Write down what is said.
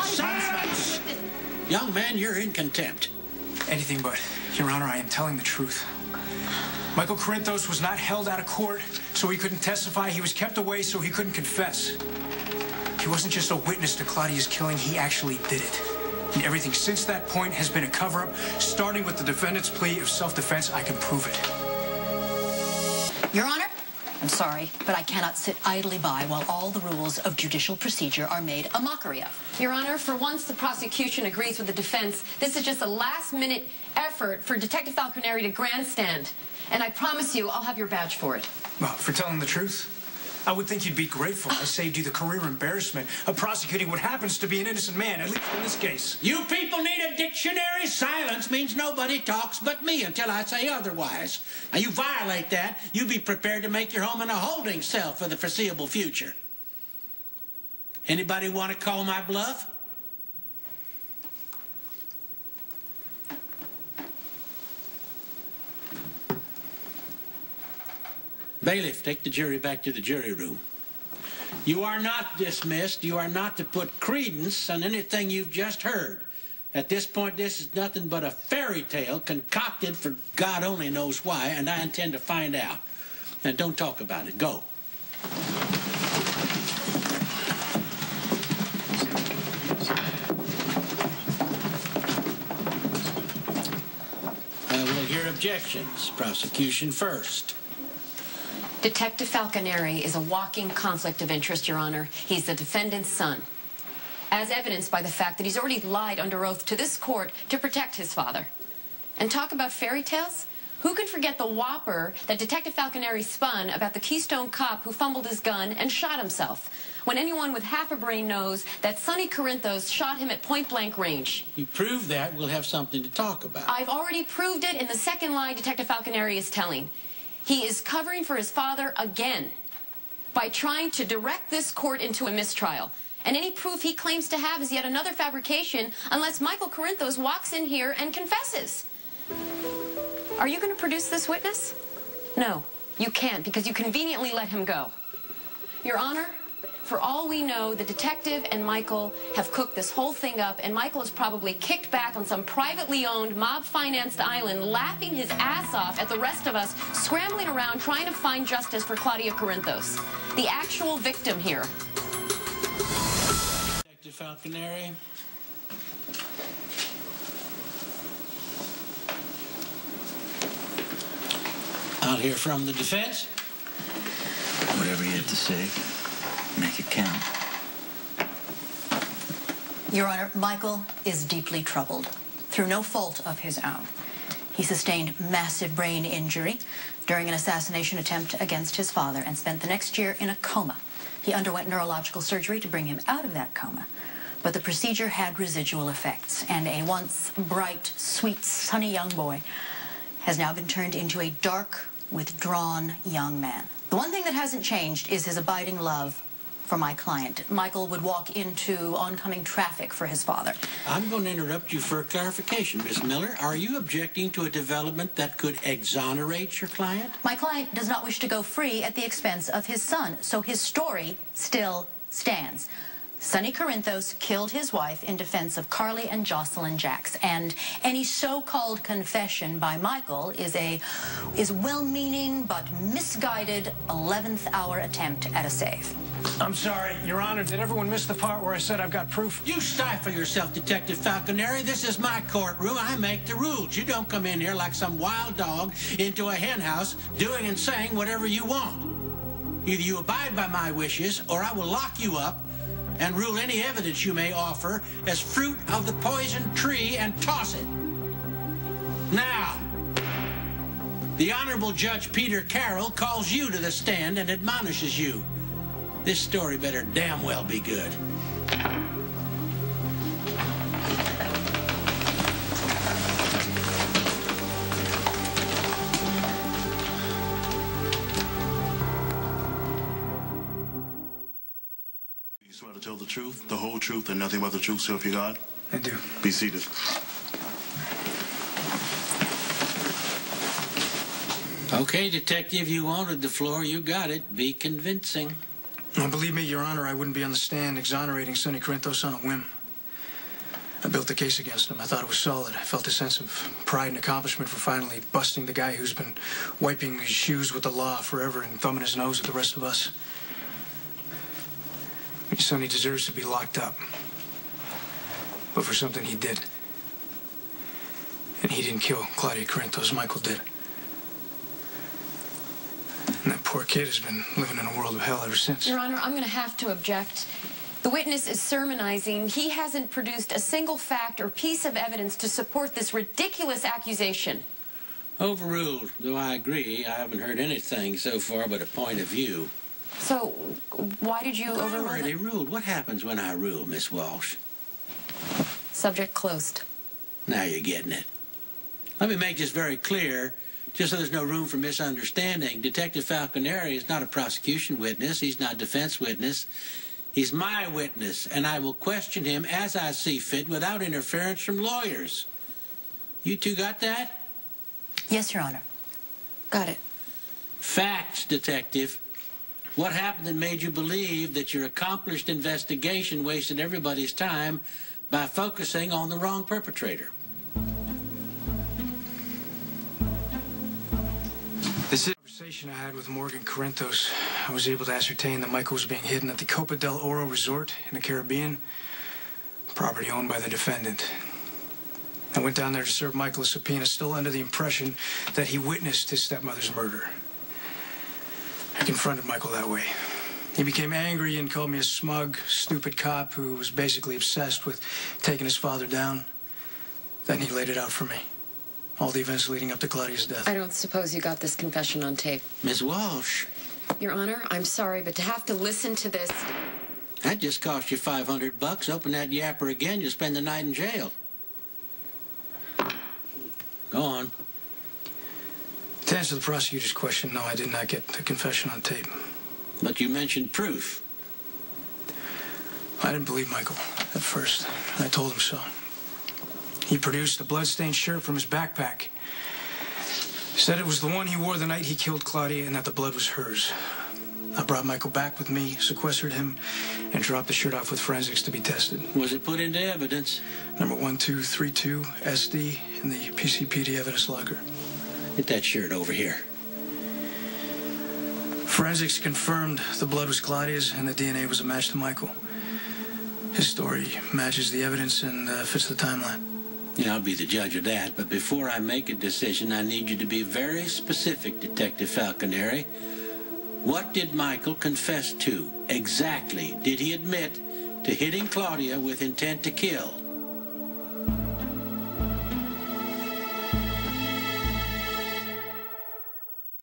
Silence! Young man, you're in contempt. Anything but. Your Honor, I am telling the truth. Michael Corinthos was not held out of court so he couldn't testify. He was kept away so he couldn't confess. He wasn't just a witness to Claudia's killing. He actually did it. And everything since that point has been a cover-up, starting with the defendant's plea of self-defense. I can prove it. Your Honor, I'm sorry, but I cannot sit idly by while all the rules of judicial procedure are made a mockery of. Your Honor, for once the prosecution agrees with the defense. This is just a last-minute effort for Detective Falconeri to grandstand. And I promise you, I'll have your badge for it. Well, for telling the truth, I would think you'd be grateful. I saved you the career embarrassment of prosecuting what happens to be an innocent man, at least in this case. You people need a dictionary. Silence means nobody talks but me until I say otherwise. Now, you violate that, you be prepared to make your home in a holding cell for the foreseeable future. Anybody want to call my bluff? Bailiff, take the jury back to the jury room. You are not dismissed. You are not to put credence on anything you've just heard. At this point, this is nothing but a fairy tale concocted for God only knows why, and I intend to find out. Now, don't talk about it. Go. We'll hear objections. Prosecution first. Detective Falconeri is a walking conflict of interest, Your Honor. He's the defendant's son, as evidenced by the fact that he's already lied under oath to this court to protect his father. And talk about fairy tales? Who could forget the whopper that Detective Falconeri spun about the Keystone cop who fumbled his gun and shot himself, when anyone with half a brain knows that Sonny Corinthos shot him at point-blank range? You prove that, we'll have something to talk about. I've already proved it in the second lie Detective Falconeri is telling. He is covering for his father again by trying to direct this court into a mistrial. And any proof he claims to have is yet another fabrication unless Michael Corinthos walks in here and confesses. Are you going to produce this witness? No, you can't, because you conveniently let him go. Your Honor, for all we know, the detective and Michael have cooked this whole thing up, and Michael is probably kicked back on some privately owned, mob-financed island, laughing his ass off at the rest of us, scrambling around trying to find justice for Claudia Corinthos, the actual victim here. Detective Falconeri. I'll hear from the defense. Whatever you have to say, make it count. Your Honor, Michael is deeply troubled, through no fault of his own. He sustained massive brain injury during an assassination attempt against his father and spent the next year in a coma. He underwent neurological surgery to bring him out of that coma, but the procedure had residual effects, and a once bright, sweet, sunny young boy has now been turned into a dark, withdrawn young man. The one thing that hasn't changed is his abiding love for my client. Michael would walk into oncoming traffic for his father. I'm going to interrupt you for a clarification, Miss Miller. Are you objecting to a development that could exonerate your client? My client does not wish to go free at the expense of his son, so his story still stands. Sonny Corinthos killed his wife in defense of Carly and Jocelyn Jacks, and any so-called confession by Michael is well-meaning but misguided 11th hour attempt at a save. I'm sorry, Your Honor, did everyone miss the part where I said I've got proof? You stifle yourself, Detective Falconeri. This is my courtroom. I make the rules. You don't come in here like some wild dog into a henhouse doing and saying whatever you want. Either you abide by my wishes, or I will lock you up and rule any evidence you may offer as fruit of the poisoned tree and toss it. Now, the Honorable Judge Peter Carroll calls you to the stand and admonishes you. This story better damn well be good. You swear to tell the truth, the whole truth, and nothing but the truth, so help you God? I do. Be seated. Okay, Detective, you wanted the floor. You got it. Be convincing. Well, believe me, Your Honor, I wouldn't be on the stand exonerating Sonny Corinthos on a whim. I built the case against him. I thought it was solid. I felt a sense of pride and accomplishment for finally busting the guy who's been wiping his shoes with the law forever and thumbing his nose at the rest of us. Sonny deserves to be locked up. But for something he did. And he didn't kill Claudia Corinthos. Michael did. And that poor kid has been living in a world of hell ever since. Your Honor, I'm going to have to object. The witness is sermonizing. He hasn't produced a single fact or piece of evidence to support this ridiculous accusation. Overruled. Though I agree, I haven't heard anything so far but a point of view. So, why did you overrule I already it? ruled. What happens when I rule, Miss Walsh? Subject closed. Now you're getting it. Let me make this very clear, just so there's no room for misunderstanding. Detective Falconeri is not a prosecution witness. He's not a defense witness. He's my witness, and I will question him as I see fit without interference from lawyers. You two got that? Yes, Your Honor. Got it. Facts, Detective. What happened that made you believe that your accomplished investigation wasted everybody's time by focusing on the wrong perpetrator? This is a conversation I had with Morgan Corinthos. I was able to ascertain that Michael was being hidden at the Copa del Oro Resort in the Caribbean, property owned by the defendant. I went down there to serve Michael a subpoena, still under the impression that he witnessed his stepmother's murder. I confronted Michael that way. He became angry and called me a smug, stupid cop who was basically obsessed with taking his father down. Then he laid it out for me. All the events leading up to Claudia's death. I don't suppose you got this confession on tape. Ms. Walsh, Your Honor, I'm sorry, but to have to listen to this... that just cost you $500. Open that yapper again, you'll spend the night in jail. Go on. To answer the prosecutor's question, no, I did not get the confession on tape. But you mentioned proof. I didn't believe Michael at first. I told him so. He produced a blood-stained shirt from his backpack. Said it was the one he wore the night he killed Claudia and that the blood was hers. I brought Michael back with me, sequestered him, and dropped the shirt off with forensics to be tested. Was it put into evidence? Number 1232 SD in the PCPD evidence locker. Get that shirt over here. Forensics confirmed the blood was Claudia's and the DNA was a match to Michael. His story matches the evidence and fits the timeline. Yeah, I'll be the judge of that, but before I make a decision, I need you to be very specific, Detective Falconeri. What did Michael confess to? Exactly. Did he admit to hitting Claudia with intent to kill?